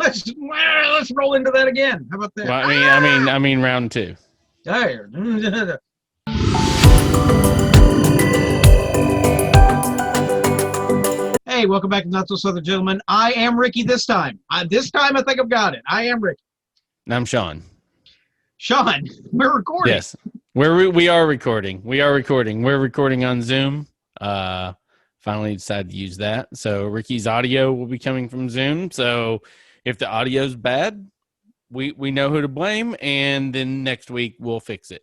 let's roll into that again. How about that? Well, I mean, round two. There. Hey, welcome back to Not So Southern Gentlemen. I am Ricky this time. This time I think I've got it. I am Ricky. And I'm Sean. Sean, we're recording. Yes, we are recording. We are recording. We're recording on Zoom. Finally decided to use that. So Ricky's audio will be coming from Zoom. So if the audio's bad, we know who to blame, and then next week we'll fix it.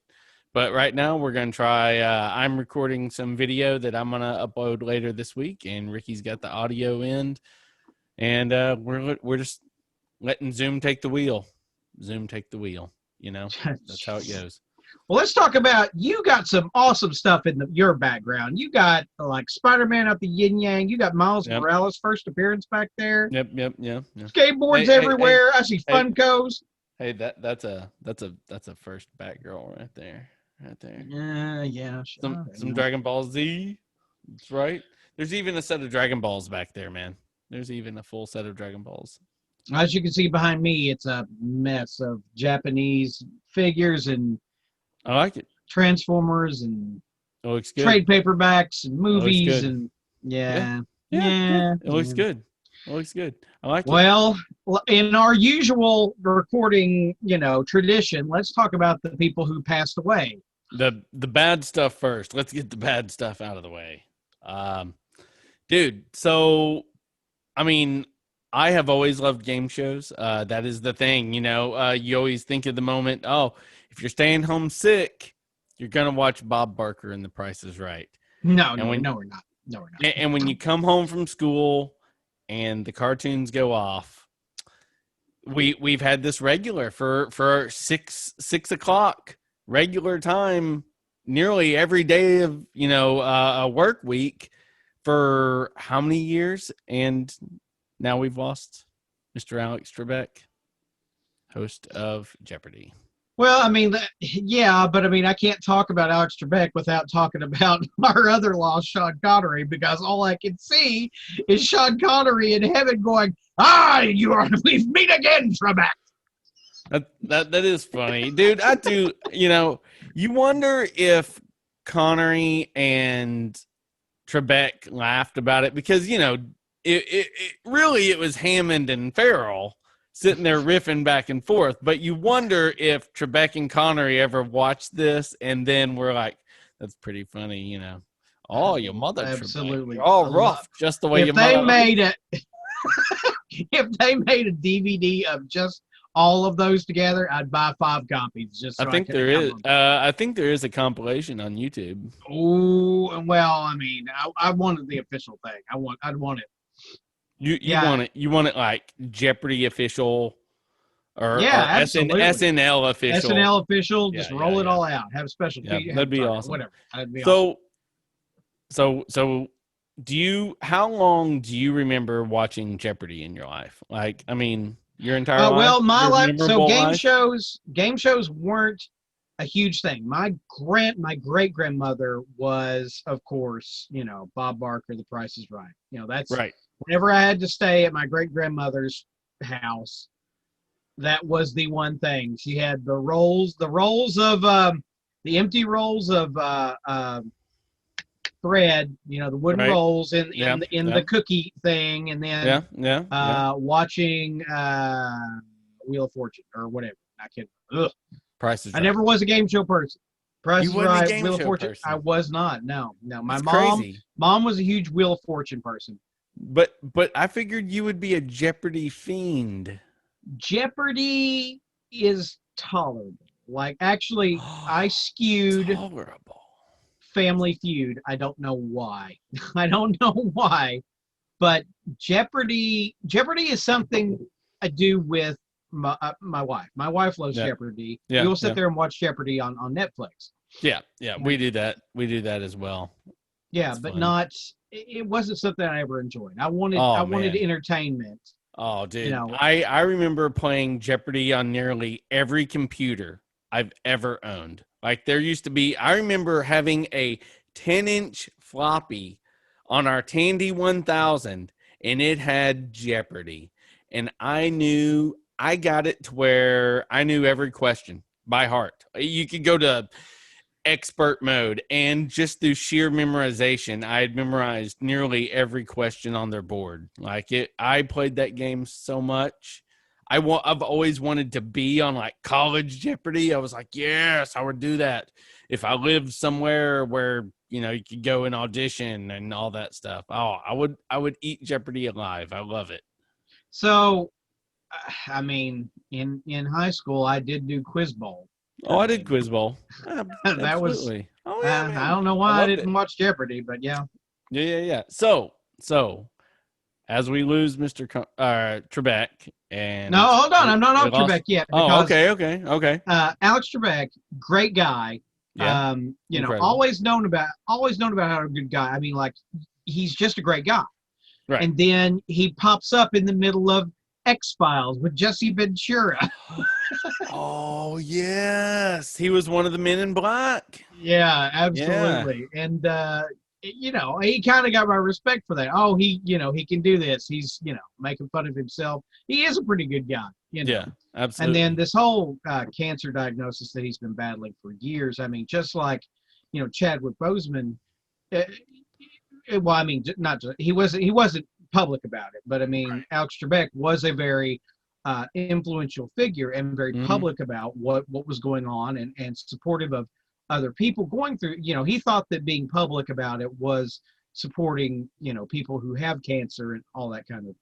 But right now we're going to try, I'm recording some video that I'm going to upload later this week, and Ricky's got the audio end, and we're just letting Zoom take the wheel. Zoom take the wheel, you know, that's how it goes. Well, let's talk about, you got some awesome stuff in your background. You got like Spider-Man up the yin yang. You got Miles Morales' first appearance back there. Yep. Skateboards everywhere. I see Funkos. Hey, that's a first Batgirl right there. Yeah. Some Dragon Ball Z. That's right. There's even a set of Dragon Balls back there, man. There's even a full set of Dragon Balls. As you can see behind me, it's a mess of Japanese figures and I like it. Transformers and it looks good. Trade paperbacks and movies and yeah. It looks good. It looks good. I like it. Well, in our usual recording, tradition, let's talk about the people who passed away. The bad stuff first. Let's get the bad stuff out of the way. Dude, so I mean, I have always loved game shows. That is the thing, you always think of the moment, if you're staying home sick, you're going to watch Bob Barker and The Price is Right. No, we're not. And when you come home from school and the cartoons go off, we've had this regular for 6 o'clock regular time, nearly every day of, a work week for how many years? And now we've lost Mr. Alex Trebek, host of Jeopardy. Well, I mean, but I can't talk about Alex Trebek without talking about our other lost, Sean Connery, because all I can see is Sean Connery in heaven going, we meet again, Trebek. That is funny, dude. I do, you wonder if Connery and Trebek laughed about it because, it really was Hammond and Farrell sitting there riffing back and forth, but you wonder if Trebek and Connery ever watched this and then we're like, that's pretty funny, Oh, your mother, absolutely, Trebek. You're all rough, just the way your mother. If they made a DVD of just all of those together, I'd buy 5 copies. Just so I think there is. I think there is a compilation on YouTube. Oh well, I mean, I wanted the official thing. I'd want it. You want it like Jeopardy official or SNL official. SNL official, just roll it all out. Have a special feed. That'd be awesome. Whatever. That'd be awesome. So how long do you remember watching Jeopardy in your life? Like, I mean, your entire life? Well, my life, so game shows weren't a huge thing. My great grandmother was, of course, Bob Barker, The Price is Right. That's right. Whenever I had to stay at my great-grandmother's house, that was the one thing. She had the rolls of the empty rolls of thread, the wooden rolls in the cookie thing, and then watching Wheel of Fortune or whatever. I can't. Price is Right. I never was a game show person. Price is Right, Wheel of Fortune. I was not. No. My crazy. Mom was a huge Wheel of Fortune person. But I figured you would be a Jeopardy fiend. Jeopardy is tolerable. Like, actually, I skewed tolerable. Family Feud. I don't know why. But Jeopardy is something I do with my wife. My wife loves Jeopardy. Yeah, we will sit there and watch Jeopardy on Netflix. Yeah, we do that. We do that as well. Yeah, it's but fun. Not. It wasn't something I ever enjoyed. I wanted entertainment. Oh, dude. I remember playing Jeopardy on nearly every computer I've ever owned. Like, there used to be, I remember having a 10-inch floppy on our Tandy 1000, and it had Jeopardy. and I got it to where I knew every question by heart. You could go to expert mode, and just through sheer memorization, I had memorized nearly every question on their board. Like it, I played that game so much. I've always wanted to be on like College Jeopardy. I was like, yes, I would do that if I lived somewhere where you could go and audition and all that stuff. Oh, I would eat Jeopardy alive. I love it. So, I mean, in high school, I did do Quiz Bowl. Oh, I did Quiz Bowl. That was, Absolutely. Oh yeah, I man. don't know I why I loved it. didn't watch Jeopardy, but yeah. Yeah. So as we lose Mr. Trebek No, and hold on. we, I'm not we off lost. Trebek yet Oh, because okay. Alex Trebek, great guy. Yeah, incredible. Always known about how a good guy. I mean, like he's just a great guy. Right. And then he pops up in the middle of X-Files with Jesse Ventura. Oh yes, he was one of the Men in Black. Yeah, Yeah. absolutely. And he kind of got my respect for that. Oh, he can do this. He's, making fun of himself. He is a pretty good guy, Yeah, And absolutely. then this whole cancer diagnosis that he's been battling for years. I mean, just like, Chadwick Boseman. Well, I mean, not just, he wasn't public about it, but I mean, Right. Alex Trebek was a very influential figure and very public about what was going on and supportive of other people going through. He thought that being public about it was supporting, people who have cancer and all that kind of,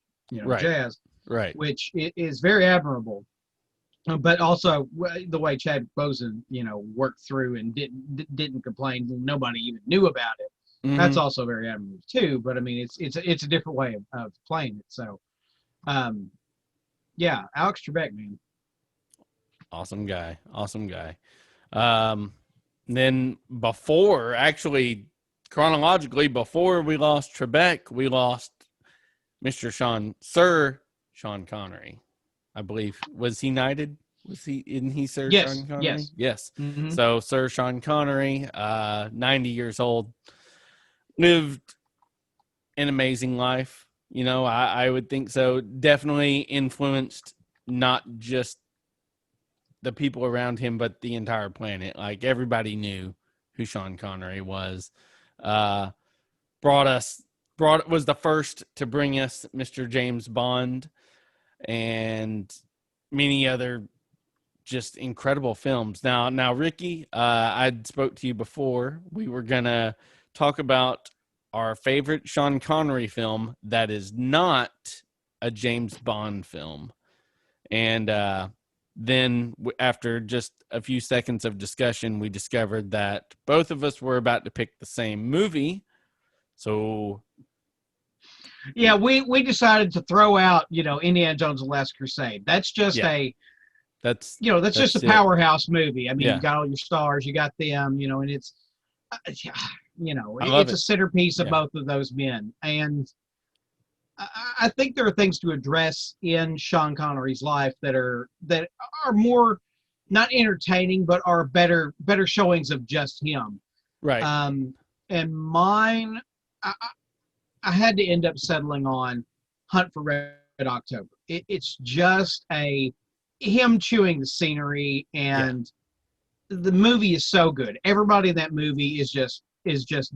Right. jazz, Right. which is very admirable. But also the way Chad Boseman, worked through and didn't complain, nobody even knew about it. That's also very admirable too. But I mean, it's a different way of playing it. So, yeah, Alex Trebek, man. Awesome guy. Then actually chronologically, before we lost Trebek, we lost Sir Sean Connery. I believe, was he knighted? Isn't he Sir Yes, Sean Connery? yes. Yes. So Sir Sean Connery, 90 years old, lived an amazing life. I would think so. Definitely influenced not just the people around him, but the entire planet. Like everybody knew who Sean Connery was. Was the first to bring us Mr. James Bond and many other just incredible films. Now, Ricky, I spoke to you before. We were gonna talk about our favorite Sean Connery film that is not a James Bond film, and then after just a few seconds of discussion, we discovered that both of us were about to pick the same movie. So yeah, we decided to throw out, Indiana Jones and the Last Crusade. That's just that's just a powerhouse movie. I mean, you got all your stars, you got them, and it's it's a centerpiece of both of those men. And I think there are things to address in Sean Connery's life that are more not entertaining, but are better showings of just him. Right. And mine, I had to end up settling on Hunt for Red October. It's just him chewing the scenery, and the movie is so good. Everybody in that movie is just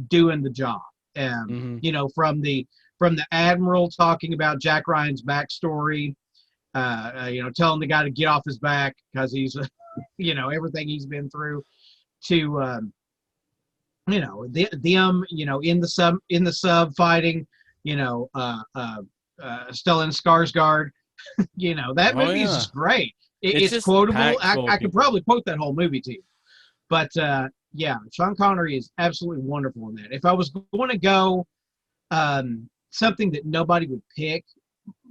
doing the job. From the Admiral talking about Jack Ryan's backstory, telling the guy to get off his back because he's, everything he's been through, to, them, in the sub fighting, Stellan Skarsgård, that movie is just great. It's quotable. I could probably quote that whole movie to you. But, Sean Connery is absolutely wonderful in that. If I was going to go something that nobody would pick,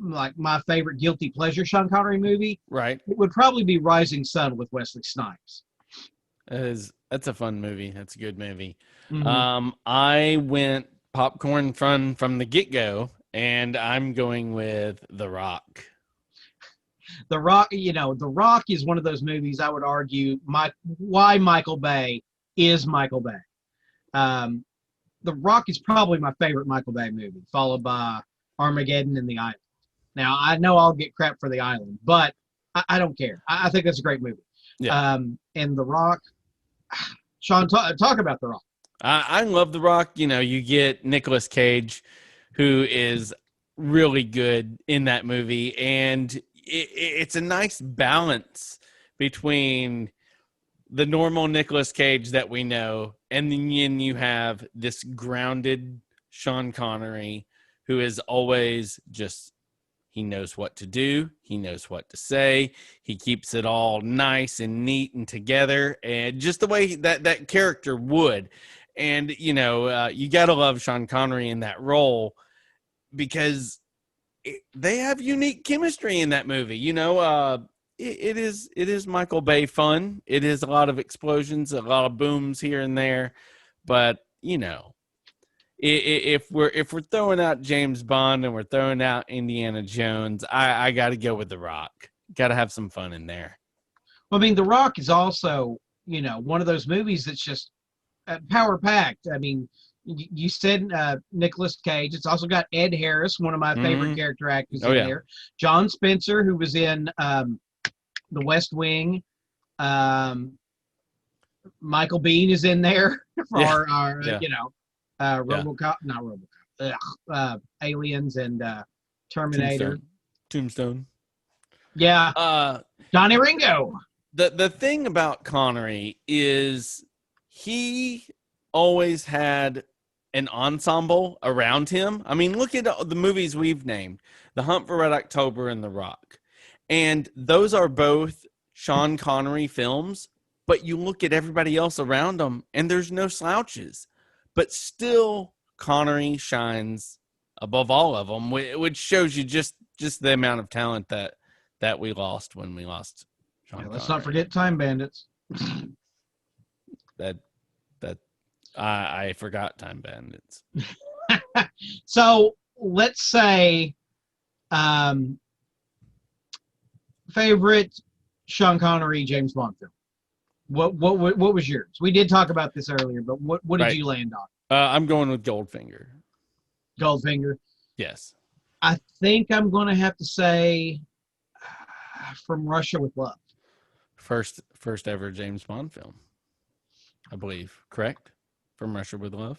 like my favorite guilty pleasure Sean Connery movie, right, it would probably be Rising Sun with Wesley Snipes. That's a fun movie. That's a good movie. I went popcorn fun from the get-go, and I'm going with The Rock. The Rock, The Rock is one of those movies I would argue why Michael Bay is Michael Bay. The Rock is probably my favorite Michael Bay movie, followed by Armageddon and The Island. Now I know I'll get crap for The Island, but I don't care. I think that's a great movie. Yeah. And The Rock, Sean, talk about The Rock. I love The Rock. You know, you get Nicolas Cage, who is really good in that movie, and it's a nice balance between the normal Nicolas Cage that we know, and then you have this grounded Sean Connery, who is always just, he knows what to do, he knows what to say, he keeps it all nice and neat and together, and just the way that character would. And you know, you gotta love Sean Connery in that role, because they have unique chemistry in that movie. You know, it is Michael Bay fun. It is a lot of explosions, a lot of booms here and there, but you know, if we're throwing out James Bond and we're throwing out Indiana Jones, I got to go with The Rock. Got to have some fun in there. Well, I mean, The Rock is also, you know, one of those movies that's just power packed. I mean, you said Nicolas Cage. It's also got Ed Harris, one of my favorite character actors in there. John Spencer, who was in The West Wing. Michael Biehn is in there for our you know, RoboCop, not RoboCop, Aliens and Terminator. Tombstone. Yeah. Johnny Ringo. The thing about Connery is he always had an ensemble around him. I mean, look at the movies we've named, The Hunt for Red October and The Rock. And those are both Sean Connery films, but you look at everybody else around them and there's no slouches. But still, Connery shines above all of them, which shows you just the amount of talent that we lost when we lost Sean Connery. Let's not forget Time Bandits. I forgot Time Bandits. So let's say favorite Sean Connery James Bond film. What was yours? We did talk about this earlier, but what did you land on? I'm going with Goldfinger. Goldfinger. Yes. I think I'm going to have to say From Russia with Love. First ever James Bond film, I believe. Correct? From Russia with Love.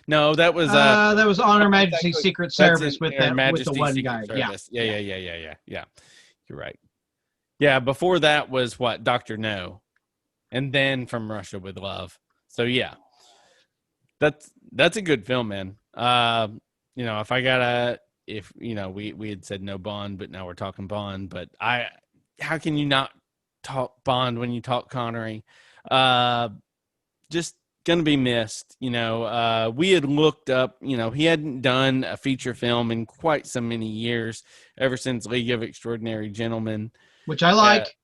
No, that was On Her Majesty's Secret Service with the one Secret guy. Service. Yeah. You're right. Yeah, before that was what, Dr. No, and then From Russia with Love. So yeah, that's a good film, man. You know, if you know, we had said no Bond, but now we're talking Bond. But how can you not talk Bond when you talk Connery? Just gonna be missed. You know, we had looked up, you know, he hadn't done a feature film in quite so many years, ever since League of Extraordinary Gentlemen, which I like,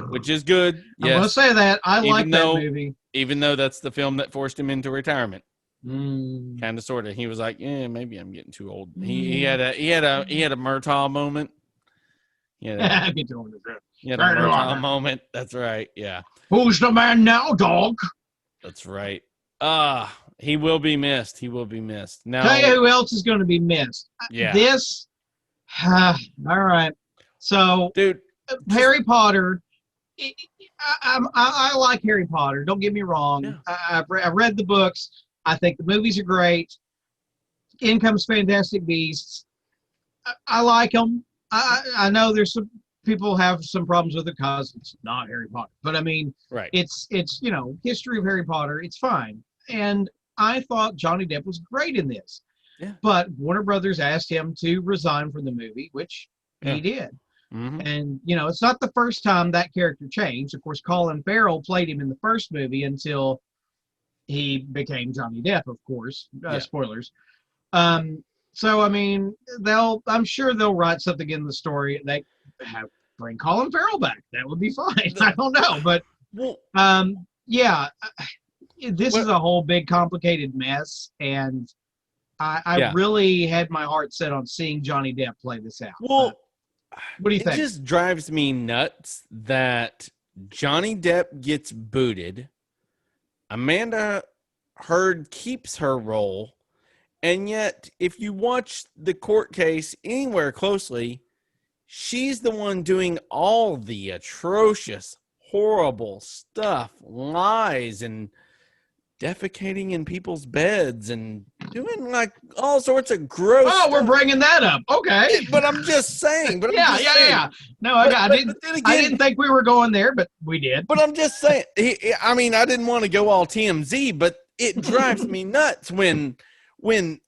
which is good. I'm gonna say that I like that movie, even though that's the film that forced him into retirement. Kind of, sort of. He was like, "Yeah, maybe I'm getting too old." He had a Murtaugh moment. Yeah, he had a Murtaugh moment. That's right. Yeah. Who's the man now, dog? That's right. He will be missed. He will be missed. Now, tell you who else is going to be missed. Yeah. This. All right. So, dude, Harry Potter. I like Harry Potter. Don't get me wrong. Yeah. I've read the books. I think the movies are great. In comes Fantastic Beasts. I like them. I know there's some people have some problems with it because it's not Harry Potter. But I mean, right. It's you know, history of Harry Potter. It's fine. And I thought Johnny Depp was great in this. Yeah. But Warner Brothers asked him to resign from the movie, which he did. Mm-hmm. And, you know, it's not the first time that character changed. Of course, Colin Farrell played him in the first movie until he became Johnny Depp, of course. Spoilers. So, I mean, I'm sure they'll write something in the story. They bring Colin Farrell back. That would be fine. I don't know. But, this is a whole big, complicated mess. And I really had my heart set on seeing Johnny Depp play this out. Well, what do you think? It just drives me nuts that Johnny Depp gets booted. Amanda Heard keeps her role, And yet, if you watch the court case anywhere closely, she's the one doing all the atrocious, horrible stuff, lies, and defecating in people's beds and doing like all sorts of gross Oh, we're stuff. bringing that up. Okay. But I'm just saying. Yeah. No, I didn't. Then again, I didn't think we were going there, but we did. But I'm just saying. I mean, I didn't want to go all TMZ, but it drives me nuts when I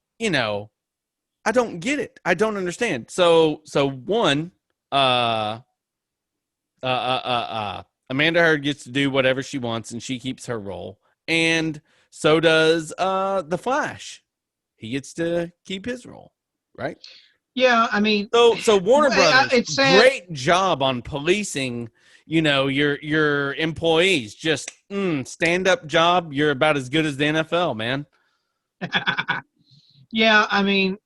don't get it. I don't understand. So one, Amanda Heard gets to do whatever she wants, and she keeps her role, and so does the Flash. He gets to keep his role, right? Yeah, I mean, so Warner Brothers, it's sad. Great job on policing. Your employees. Just stand up job. You're about as good as the NFL, man. Yeah, I mean,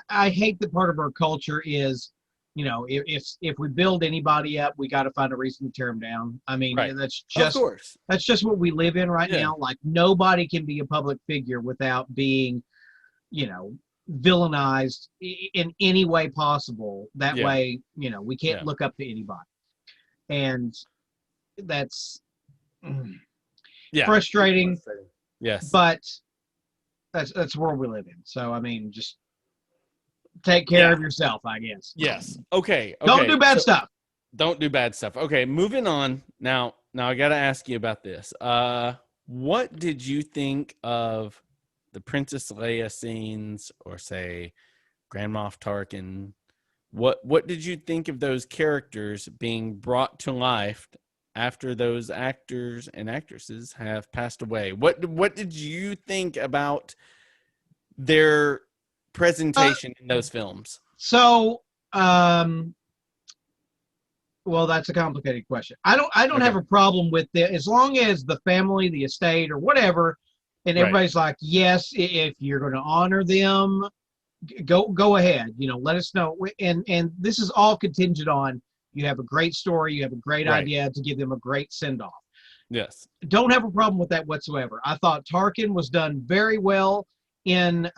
I hate that part of our culture is, if we build anybody up, we got to find a reason to tear them down. I mean, Right. that's Of course. what we live in right Yeah. now. Like, nobody can be a public figure without being, villainized in any way possible. That Yeah. way, we can't Yeah. look up to anybody, and that's Yeah. frustrating. Yes. But that's the world we live in. So I mean, just take care of yourself, I guess. Yes. Okay. Don't do bad stuff. Don't do bad stuff. Okay, moving on. Now I got to ask you about this. What did you think of the Princess Leia scenes, or say Grand Moff Tarkin? What did you think of those characters being brought to life after those actors and actresses have passed away? What did you think about their presentation in those films? So, well, that's a complicated question. I don't have a problem with it as long as the family, the estate, or whatever, and everybody's like, yes, if you're going to honor them, go ahead. Let us know. And this is all contingent on you have a great story, you have a great idea to give them a great send off. Yes. Don't have a problem with that whatsoever. I thought Tarkin was done very well in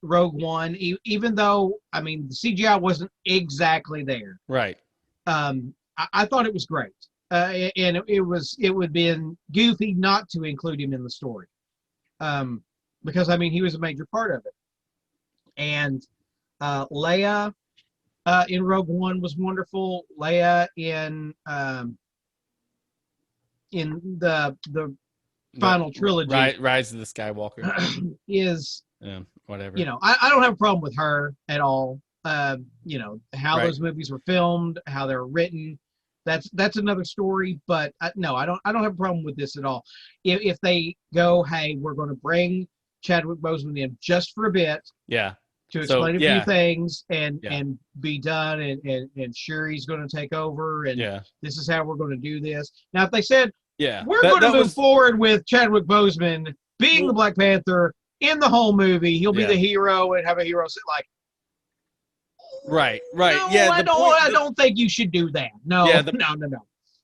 Rogue One, even though, I mean, the CGI wasn't exactly there. Right. I thought it was great. And it would have been goofy not to include him in the story. Because, I mean, he was a major part of it. And Leia in Rogue One was wonderful. Leia in the final trilogy, Rise of the Skywalker, is whatever. I don't have a problem with her at all. How those movies were filmed, how they're written, that's another story. But no, I don't have a problem with this at all. If they go, hey, we're going to bring Chadwick Boseman in just for a bit, to explain a few things and be done, and Shuri's going to take over, and this is how we're going to do this. Now, if they said, we're going to move forward with Chadwick Boseman being the Black Panther in the whole movie, he'll be the hero and have a hero sit like, right. No, I don't think you should do that. No.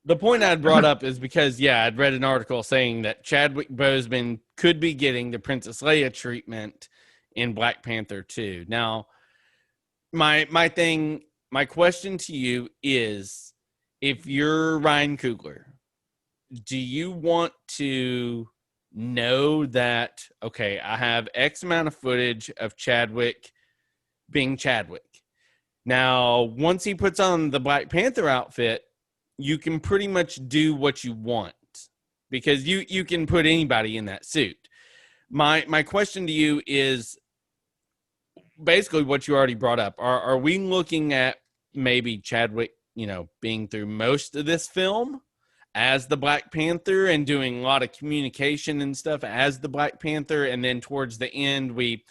The point I'd brought up is because, I'd read an article saying that Chadwick Boseman could be getting the Princess Leia treatment in Black Panther 2. Now, my question to you is, if you're Ryan Coogler, do you want to know that, okay, I have X amount of footage of Chadwick being Chadwick. Now, once he puts on the Black Panther outfit, you can pretty much do what you want, because you can put anybody in that suit. My question to you is basically what you already brought up. Are we looking at maybe Chadwick, being through most of this film as the Black Panther and doing a lot of communication and stuff as the Black Panther, and then towards the end we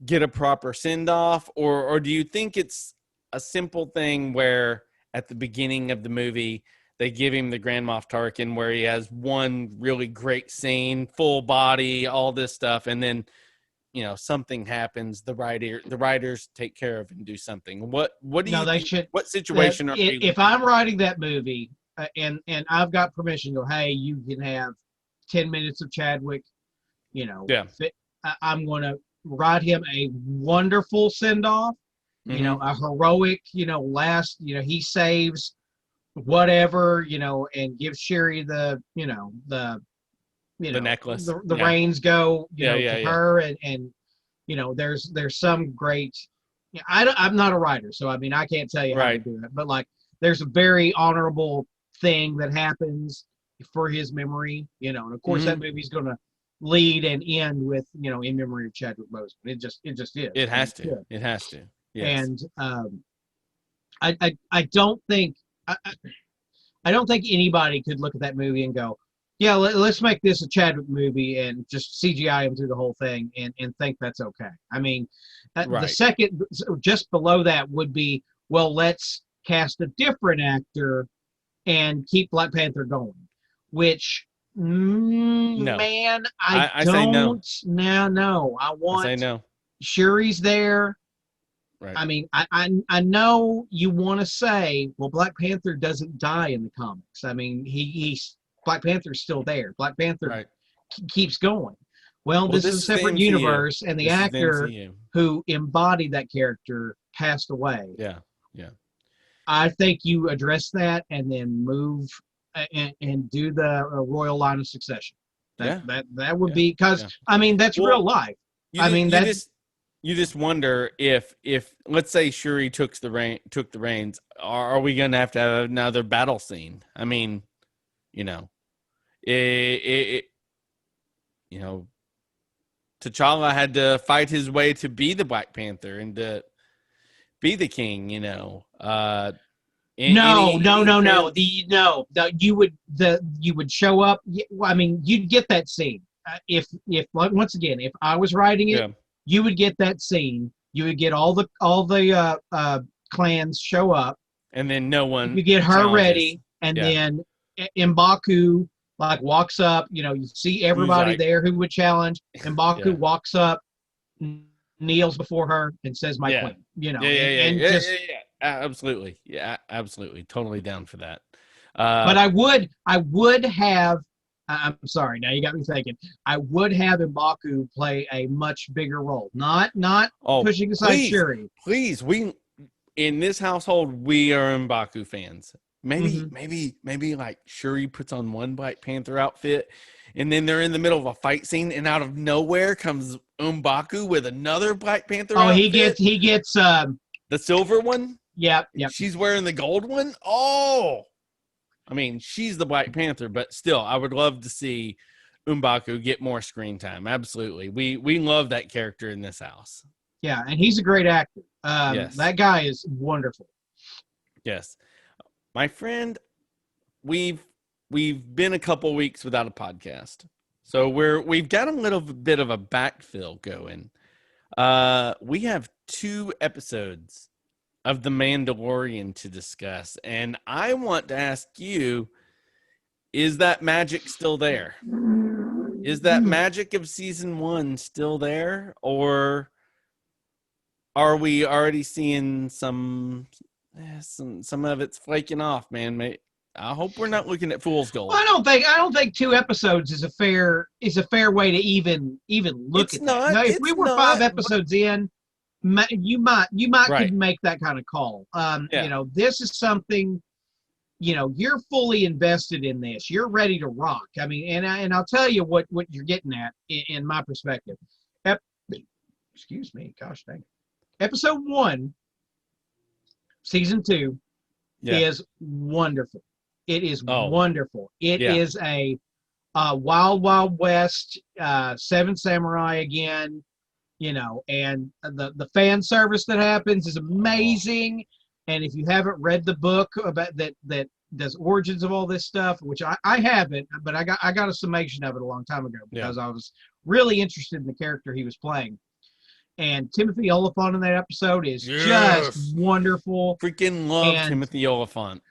get a proper send-off? Or do you think it's a simple thing where at the beginning of the movie they give him the Grand Moff Tarkin, where he has one really great scene, full body, all this stuff, and then something happens, the writers take care of and do something? What do you think? What situation if I'm writing that movie, and I've got permission to go, hey, you can have 10 minutes of Chadwick, I'm going to write him a wonderful send off. You know, a heroic. You know, last. You know, he saves whatever. You know, and gives Sherry the. The necklace. The reins go. To yeah. her, and there's some great. I'm not a writer, so I mean I can't tell you how to do it, but like there's a very honorable thing that happens for his memory, and of course that movie's going to lead and end with in memory of Chadwick Boseman. It just is. It has to. It has to. Yes. And I don't think I don't think anybody could look at that movie and go, yeah, let's make this a Chadwick movie and just CGI him through the whole thing and think that's okay. I mean, the second, just below that would be, well, let's cast a different actor and keep Black Panther going, which, man, I don't. Say no. No. I want. I say no. Shuri's there. Right. I mean, I know you want to say, well, Black Panther doesn't die in the comics. I mean, he's Black Panther's still there. Black Panther keeps going. Well, this is a separate universe, and the actor who embodied that character passed away. Yeah. I think you address that and then move and do the royal line of succession. That would be because I mean that's real life. You just wonder if let's say Shuri took the reins, are we going to have another battle scene? I mean, T'Challa had to fight his way to be the Black Panther and to be the king. You would show up. I mean, you'd get that scene if once again, if I was writing it. Yeah. You would get that scene. You would get all the clans show up, and then no one. You get her ready, and then M'Baku walks up. You see everybody there who would challenge. M'Baku walks up, kneels before her, and says, "My queen." Absolutely, absolutely, totally down for that. But I would have. I'm sorry. Now you got me thinking. I would have M'Baku play a much bigger role. Not pushing aside Shuri. Please, we in this household we are M'Baku fans. Maybe like Shuri puts on one Black Panther outfit, and then they're in the middle of a fight scene, and out of nowhere comes M'Baku with another Black Panther. Oh, outfit. he gets the silver one. Yep. She's wearing the gold one. Oh. I mean, she's the Black Panther, but still, I would love to see M'Baku get more screen time. Absolutely. We love that character in this house. Yeah, and he's a great actor. Yes. That guy is wonderful. Yes. My friend, we've been a couple weeks without a podcast. So we've got a little bit of a backfill going. We have 2 episodes of The Mandalorian to discuss. And I want to ask you, is that magic still there? Is that magic of season 1 still there? Or are we already seeing some of it's flaking off, man? I hope we're not looking at fool's gold. Well, I don't think 2 episodes is a fair way to even look at that. Now, if we were 5 episodes in, you might could make that kind of call. This is something, you're fully invested in this. You're ready to rock. I mean, and I'll tell you what you're getting at in my perspective. Excuse me. Gosh dang it. Episode 1, season 2 is wonderful. It is wonderful. It is a Wild Wild West, 7 Samurai again. And the fan service that happens is amazing. And if you haven't read the book about that does origins of all this stuff, which I haven't, but I got a summation of it a long time ago because I was really interested in the character he was playing. And Timothy Oliphant in that episode is just wonderful. Freaking love Timothy Oliphant.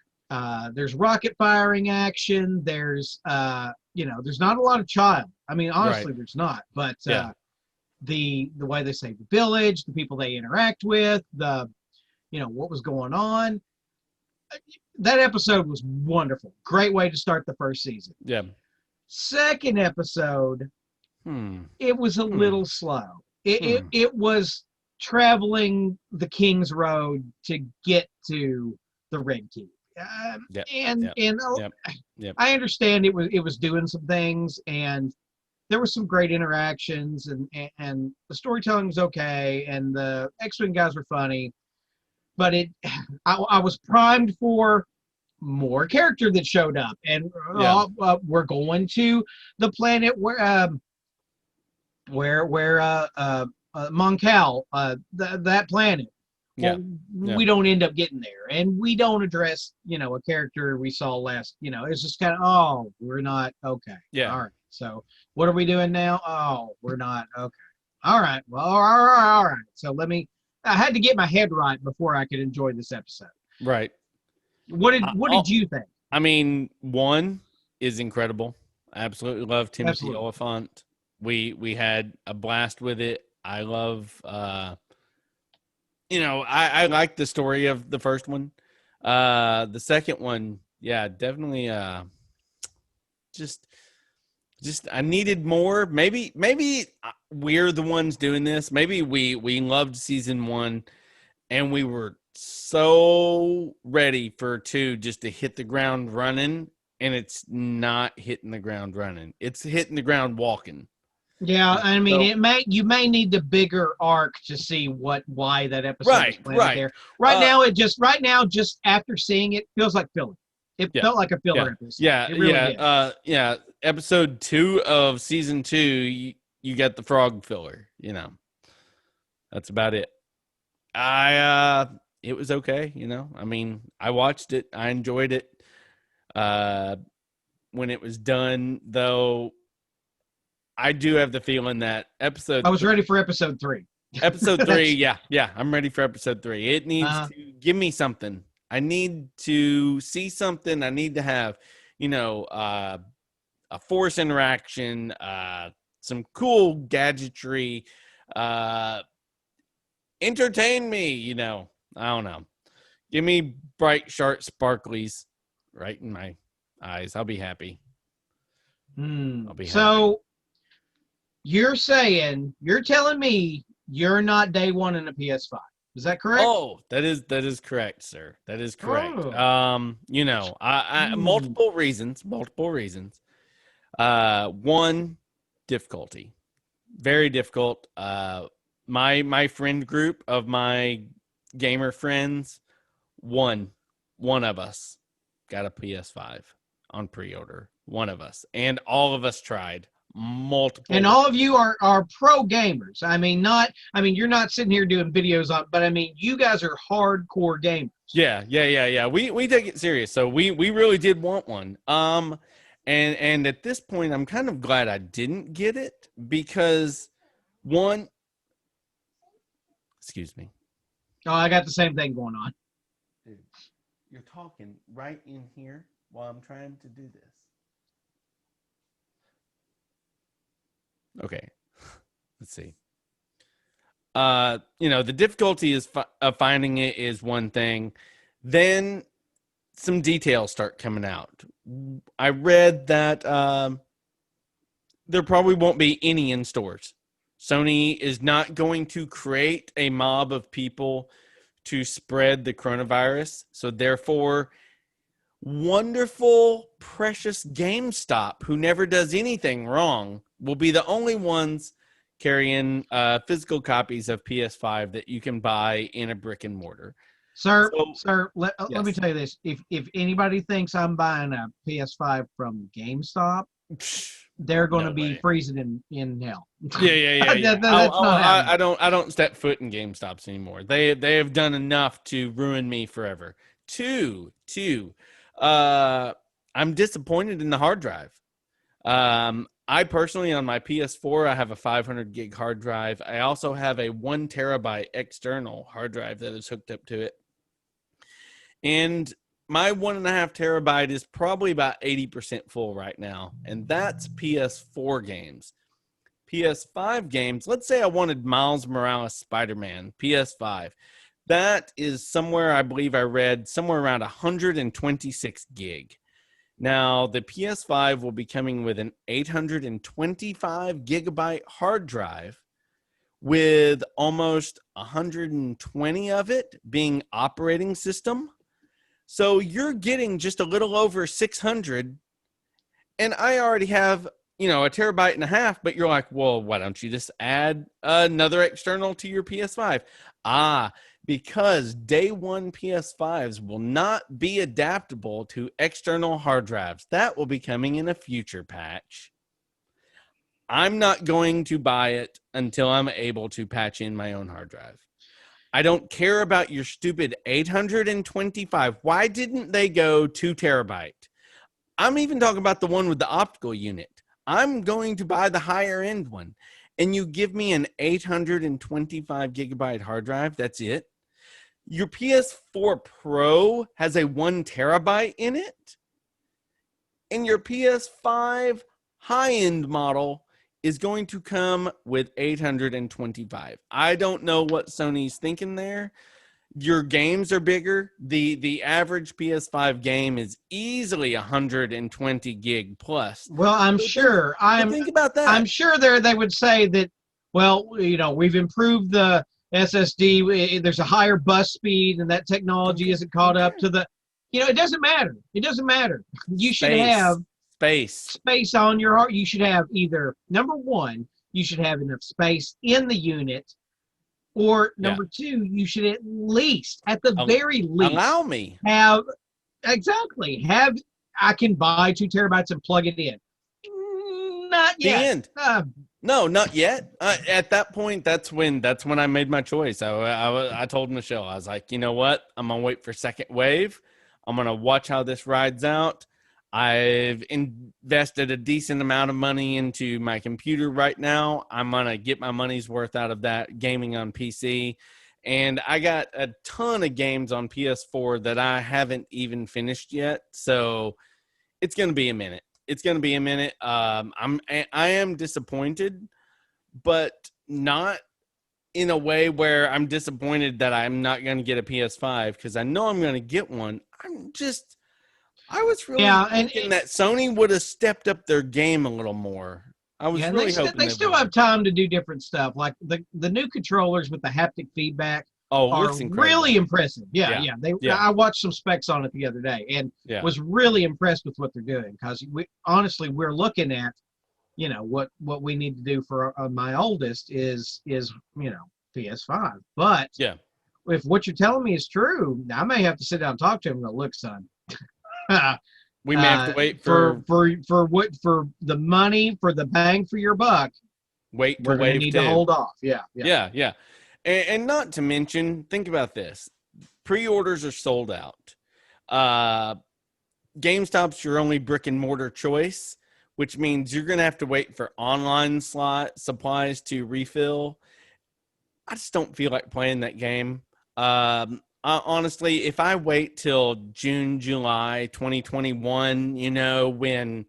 There's rocket firing action. There's there's not a lot of child. I mean, honestly, there's not. But the way they save the village, the people they interact with, what was going on. That episode was wonderful. Great way to start the first season. Yeah. Second episode, it was a little slow. It was traveling the King's Road to get to the Red Keep. Yep. And Yep. and Yep. Yep. I understand it was doing some things, and there were some great interactions, and the storytelling was okay, and the X-Wing guys were funny, but I was primed for more character that showed up, and Yeah. we're going to the planet where Moncal, that planet. Yeah. Well, Yeah. we don't end up getting there, and we don't address, a character we saw last. It's just kind of, oh, we're not okay. Yeah. All right. So what are we doing now? Oh, we're not okay. All right. Well, all right. So I had to get my head right before I could enjoy this episode. Right. What did you think? I mean, one is incredible. I absolutely love Timothy Absolutely. Oliphant. We had a blast with it. I love I like the story of the first one. The second one, yeah, definitely just I needed more. Maybe we're the ones doing this. Maybe we loved season 1 and we were so ready for 2 just to hit the ground running, and it's not hitting the ground running. It's hitting the ground walking. Yeah, I mean, So, you may need the bigger arc to see why that episode was right, planted right. there. Right now, just after seeing it, feels like filler. It Yeah, felt like a filler yeah, episode. yeah, It really yeah, did. yeah. Episode 2 of season 2, you got the frog filler. That's about it. It was okay. I mean, I watched it. I enjoyed it. When it was done, though, I do have the feeling that I was ready for episode 3. episode 3, That's yeah, I'm ready for episode 3. It needs to give me something. I need to see something. I need to have, a force interaction, some cool gadgetry, entertain me. I don't know. Give me bright, sharp sparklies right in my eyes. I'll be happy. I'll be happy. So you're telling me you're not day one in a PS5. Is that correct? Oh, that is correct, sir. That is correct. Oh. I multiple reasons. One, difficulty. Very difficult. My friend group of my gamer friends, one of us got a PS5 on pre-order. One of us. And all of us tried multiple. And all of you are pro gamers. I mean, you're not sitting here doing videos on, but I mean, you guys are hardcore gamers. Yeah. We take it serious. So we really did want one. And at this point, I'm kind of glad I didn't get it because one, excuse me. Oh, I got the same thing going on. Dude, you're talking right in here while I'm trying to do this. Okay, let's see. The difficulty of finding it is one thing. Then some details start coming out. I read that there probably won't be any in stores. Sony is not going to create a mob of people to spread the coronavirus. So therefore, wonderful, precious GameStop, who never does anything wrong, will be the only ones carrying physical copies of PS5 that you can buy in a brick and mortar. Sir, let me tell you this. If anybody thinks I'm buying a PS5 from GameStop, they're going to be freezing in hell. Yeah. That's not happening. I don't step foot in GameStops anymore. They have done enough to ruin me forever. Two, I'm disappointed in the hard drive. I personally, on my PS4, I have a 500 gig hard drive. I also have a 1 terabyte external hard drive that is hooked up to it. And my 1.5 terabyte is probably about 80% full right now. And that's PS4 games. PS5 games, let's say I wanted Miles Morales Spider-Man, PS5. That is somewhere, I believe I read, somewhere around 126 gig. Now, the PS5 will be coming with an 825 gigabyte hard drive with almost 120 of it being operating system. So you're getting just a little over 600. And I already have, a terabyte and a half, but you're like, well, why don't you just add another external to your PS5? Because day one PS5s will not be adaptable to external hard drives. That will be coming in a future patch. I'm not going to buy it until I'm able to patch in my own hard drive. I don't care about your stupid 825. Why didn't they go 2 terabyte? I'm even talking about the one with the optical unit. I'm going to buy the higher end one. And you give me an 825 gigabyte hard drive. That's it. Your PS4 Pro has a 1 terabyte in it. And your PS5 high-end model is going to come with 825. I don't know what Sony's thinking there. Your games are bigger. The average PS5 game is easily 120 gig plus. Well, I'm sure. Think about that. I'm sure they would say that, well, we've improved the SSD. There's a higher bus speed, and that technology isn't caught up to the. It doesn't matter. It doesn't matter. You should have space on your heart. You should have either, number one, you should have enough space in the unit, or number two, you should at the very least, allow me have I can buy 2 terabytes and plug it in. Not yet. The end. No, not yet. At that point, that's when I made my choice. I told Michelle, I was like, you know what? I'm gonna wait for second wave. I'm gonna watch how this rides out. I've invested a decent amount of money into my computer right now. I'm going to get my money's worth out of that gaming on PC. And I got a ton of games on PS4 that I haven't even finished yet. So it's going to be a minute. I am disappointed, but not in a way where I'm disappointed that I'm not going to get a PS5 because I know I'm going to get one. I was really thinking that Sony would have stepped up their game a little more. I was really hoping they still have time to do different stuff. Like the new controllers with the haptic feedback are really impressive. Yeah. I watched some specs on it the other day and was really impressed with what they're doing because we're looking at, what we need to do for my oldest is PS5. But if what you're telling me is true, I may have to sit down and talk to him and go, look, son. We may have to wait for the money, for the bang for your buck. We're going to need to hold off. Yeah. And not to mention, think about this: pre-orders are sold out. GameStop's your only brick and mortar choice, which means you're going to have to wait for online supplies to refill. I just don't feel like playing that game. Honestly, if I wait till June, July 2021, when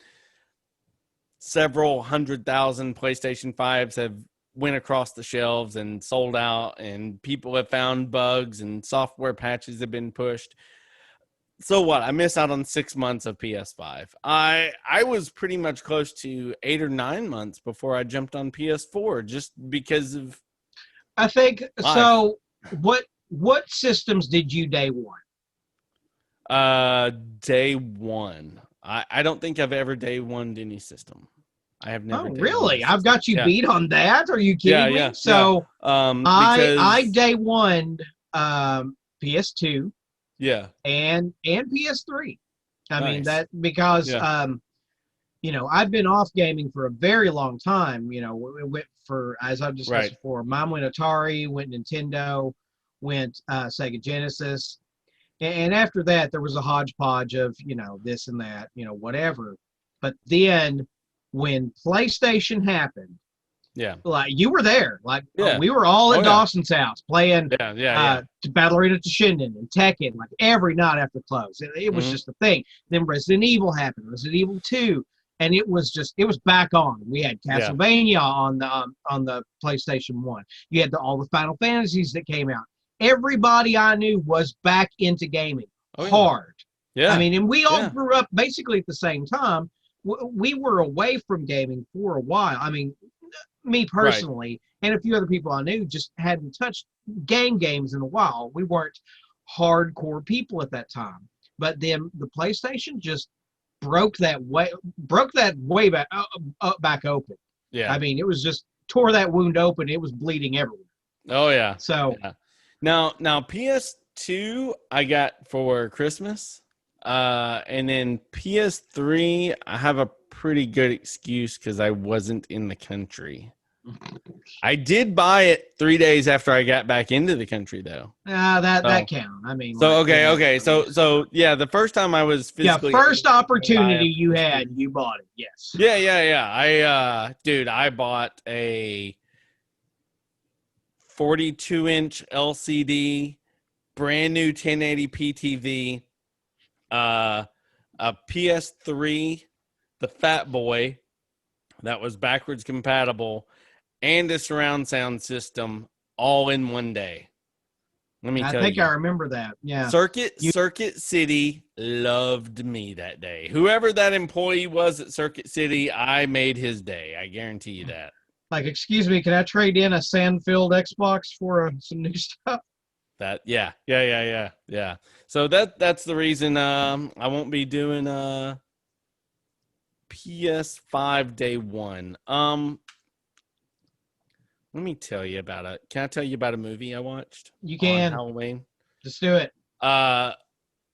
several 100,000 PlayStation 5s have went across the shelves and sold out and people have found bugs and software patches have been pushed. So what? I miss out on 6 months of PS5. I was pretty much close to 8 or 9 months before I jumped on PS4 just because of I think life. So what systems did you day one? Day one. I don't think I've ever day one any system. I have never. Oh, really? I've got you beat on that. Are you kidding me? So I day one PS2. Yeah. And PS3. I mean that because I've been off gaming for a very long time. It went for, as I've discussed before, mine went Atari, went Nintendo, went Sega Genesis, and after that there was a hodgepodge of this and that, whatever. But then when PlayStation happened, like you were there, we were all at Dawson's house playing Battle Arena Toshinden and Tekken like every night after close. It was just a thing. Then Resident Evil happened, Resident Evil 2. And it was back on. We had Castlevania on the PlayStation 1. You had all the Final Fantasies that came out. Everybody I knew was back into gaming hard. Yeah. I mean, and we all grew up basically at the same time. We were away from gaming for a while. I mean, me Right. personally, and a few other people I knew just hadn't touched games in a while. We weren't hardcore people at that time. But then the PlayStation just broke that way back open. Yeah. I mean, it was just tore that wound open. It was bleeding everywhere. Oh yeah. So Yeah. Now PS2 I got for Christmas. And then PS3 I have a pretty good excuse because I wasn't in the country. I did buy it 3 days after I got back into the country though. that So count. I mean, so like okay. So yeah, the first time I was yeah, physically first able to buy a opportunity you had, PS3. you bought it. Yes. Yeah. I bought a 42-inch LCD, brand new 1080p TV, a PS3, the Fat Boy that was backwards compatible, and a surround sound system all in one day. Let me I tell think I you. remember that. Yeah. Circuit City loved me that day. Whoever that employee was at Circuit City, I made his day. I guarantee you that. Like, excuse me, can I trade in a sand-filled Xbox for some new stuff? Yeah. So that's the reason I won't be doing PS5 day one. Let me tell you about it. Can I tell you about a movie I watched You on can. Halloween? Just do it.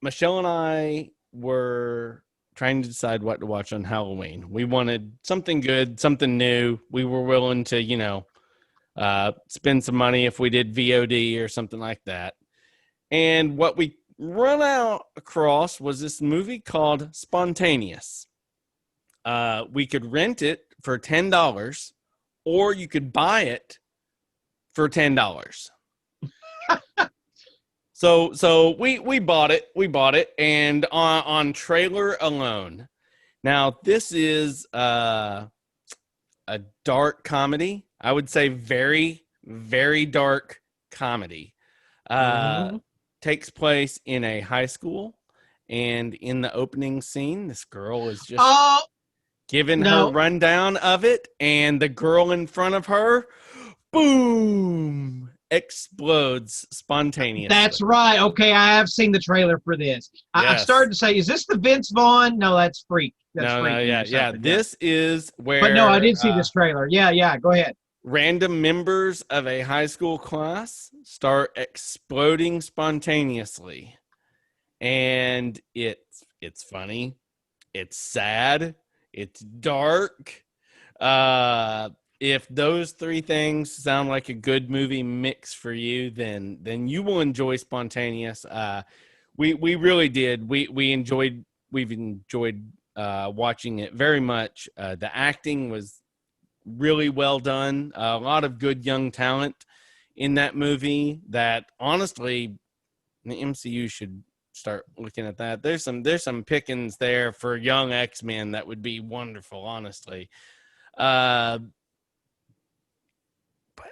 Michelle and I were trying to decide what to watch on Halloween. We wanted something good, something new. We were willing to, spend some money if we did VOD or something like that. And what we run out across was this movie called Spontaneous. We could rent it for $10, or you could buy it for $10. So we bought it. We bought it, and on trailer alone. Now this is a dark comedy. I would say very, very dark comedy. Mm-hmm. Takes place in a high school, and in the opening scene, this girl is just giving her No, rundown of it, and the girl in front of her, boom, explodes spontaneously. that's right. Okay, I have seen the trailer for this. I Yes. started to say, is this the Vince Vaughn? No, that's Freak. That's No, Freaky or yeah. something. Yeah. This is But no, I where did see this trailer. Yeah. Go ahead. random members of a high school class start exploding spontaneously, and it's funny, it's sad, it's dark. If those three things sound like a good movie mix for you, then you will enjoy Spontaneous. We really did. We've enjoyed watching it very much. The acting was really well done. A lot of good young talent in that movie. That honestly, the MCU should start looking at that. There's some pickings there for young X-Men that would be wonderful, honestly. But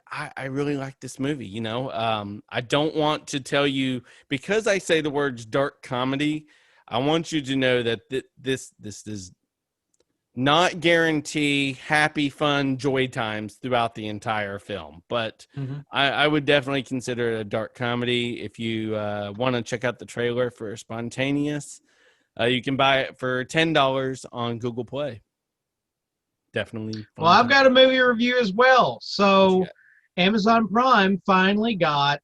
I really like this movie. I don't want to tell you, because I say the words dark comedy, I want you to know that this does not guarantee happy, fun, joy times throughout the entire film. But Mm-hmm. I would definitely consider it a dark comedy. If you want to check out the trailer for Spontaneous, you can buy it for $10 on Google Play. Definitely fun Well, I've time. got a movie review as well. What you So, got? Amazon Prime finally got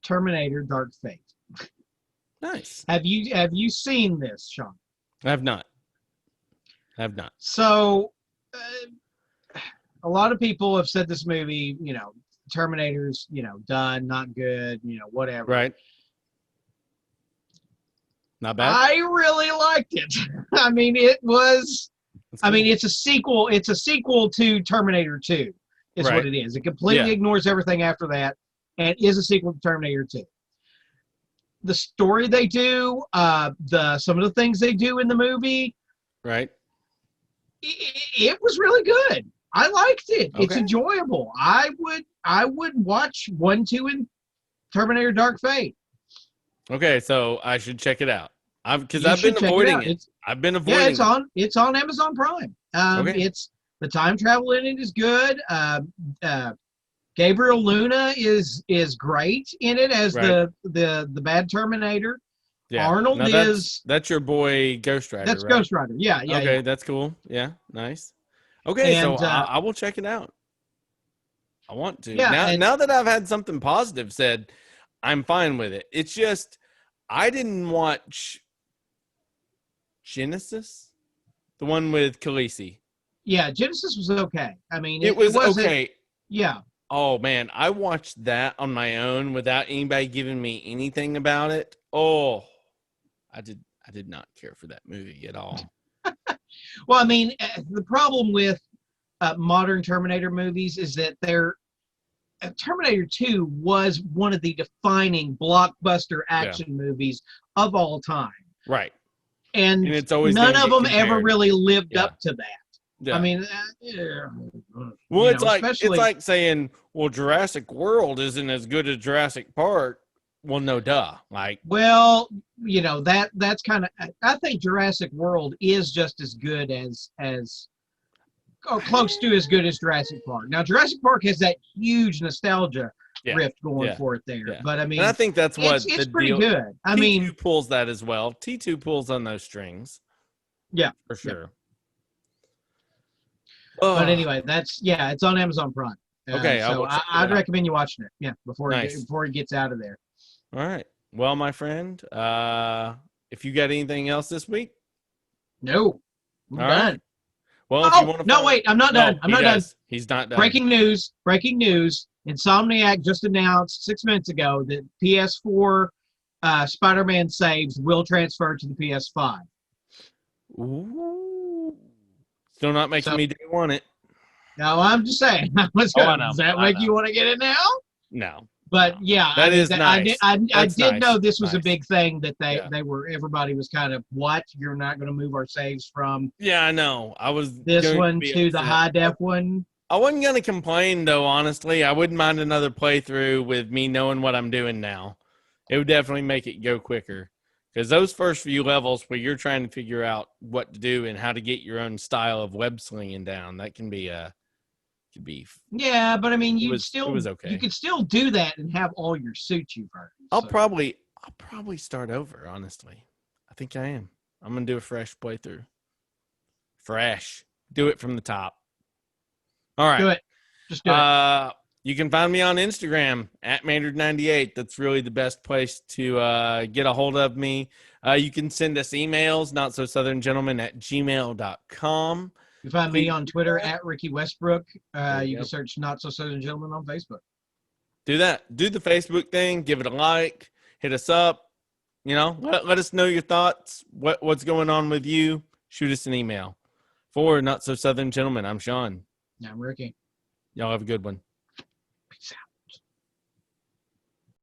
Terminator: Dark Fate. Nice. Have you seen this, Sean? I have not. So, a lot of people have said this movie, Terminator's, done, not good, whatever. Right. Not bad. I really liked it. I mean, it was. That's I mean, cool. it's a sequel. It's a sequel to Terminator 2. Is Right. what it is. It completely Yeah. ignores everything after that, and is a sequel to Terminator 2. The story they do, some of the things they do in the movie, Right. it was really good. I liked it. It's Okay. enjoyable. I would watch 1, 2, and Terminator: Dark Fate. Okay, so I should check it out. Because You I've been should check avoiding it out. it. I've been Yeah, avoiding it. it's on Amazon Prime. Okay. It's The time travel in it is good. Gabriel Luna is great in it as Right. the bad Terminator. Yeah. Arnold Now is that's your boy Ghost Rider, that's right? Ghost Rider. Yeah, yeah, Okay, yeah. that's cool. Yeah, nice. Okay, so And I will check it out. I want to. yeah, and Now that I've had something positive said, I'm fine with it. It's just I didn't watch Genesis, the one with Khaleesi. yeah, Genesis was okay. I mean, It it was wasn't. okay. Yeah, Oh man, I watched that on my own without anybody giving me anything about it. Oh, I did not care for that movie at all. well, I mean, the problem with modern Terminator movies is that Terminator 2 was one of the defining blockbuster Yeah. action movies of all time. Right. And And it's always none going to of get them ever compared. really lived Yeah. up to that. I Yeah. mean, Well, it's especially like saying, well, Jurassic World isn't as good as Jurassic Park. Well, no, duh. Like, well, that's kind of. I think Jurassic World is just as good as or close to as good as Jurassic Park. Now, Jurassic Park has that huge nostalgia yeah, rift going yeah, for it there, yeah. but I And I mean, think that's what it's the pretty deal. good. I T2 mean, pulls that as well. T2 pulls on those strings yeah, for yeah. sure. But Oh, anyway, it's on Amazon Prime. okay. I So will check it I'd out. recommend you watching it. Yeah, before Nice. before it gets out of there. All right. Well, my friend, if you got anything else this week, No, all I'm right. done. Well, if you Oh want to no, find, wait, I'm not done. no, I'm he not done. does. He's not done. Breaking news! Breaking news! Insomniac just announced 6 minutes ago that PS4 Spider-Man saves will transfer to the PS5. Ooh. Still not making So me want it. now I'm just saying. Oh, I know. Does that I make know. you want to get it now? No. But No. yeah, I That mean, is nice. I That's did know nice. this was a Nice. big thing that Yeah. everybody was kind of, what? You're not going to move our saves from Yeah, I know. I was this going one be to the upset. high def one? I wasn't going to complain, though, honestly. I wouldn't mind another playthrough with me knowing what I'm doing now. It would definitely make it go quicker. Because those first few levels where you're trying to figure out what to do and how to get your own style of web slinging down, that can be Yeah, but I mean, it was you okay. could still do that and have all your suits you've earned. I'll So. probably start over, honestly. I think I am. I'm going to do a fresh playthrough. Fresh. Do it from the top. All right. Do it. Just do it. You can find me on Instagram at Maynard98. That's really the best place to get a hold of me. You can send us emails, notsosoutherngentlemen@gmail.com. You find Please me on Twitter at Ricky Westbrook. You go. can search Not So Southern Gentleman on Facebook. Do that. Do the Facebook thing. Give it a like. Hit us up. Let us know your thoughts. What's going on with you? Shoot us an email. For Not So Southern Gentlemen, I'm Sean. I'm Ricky. Y'all have a good one. Peace out.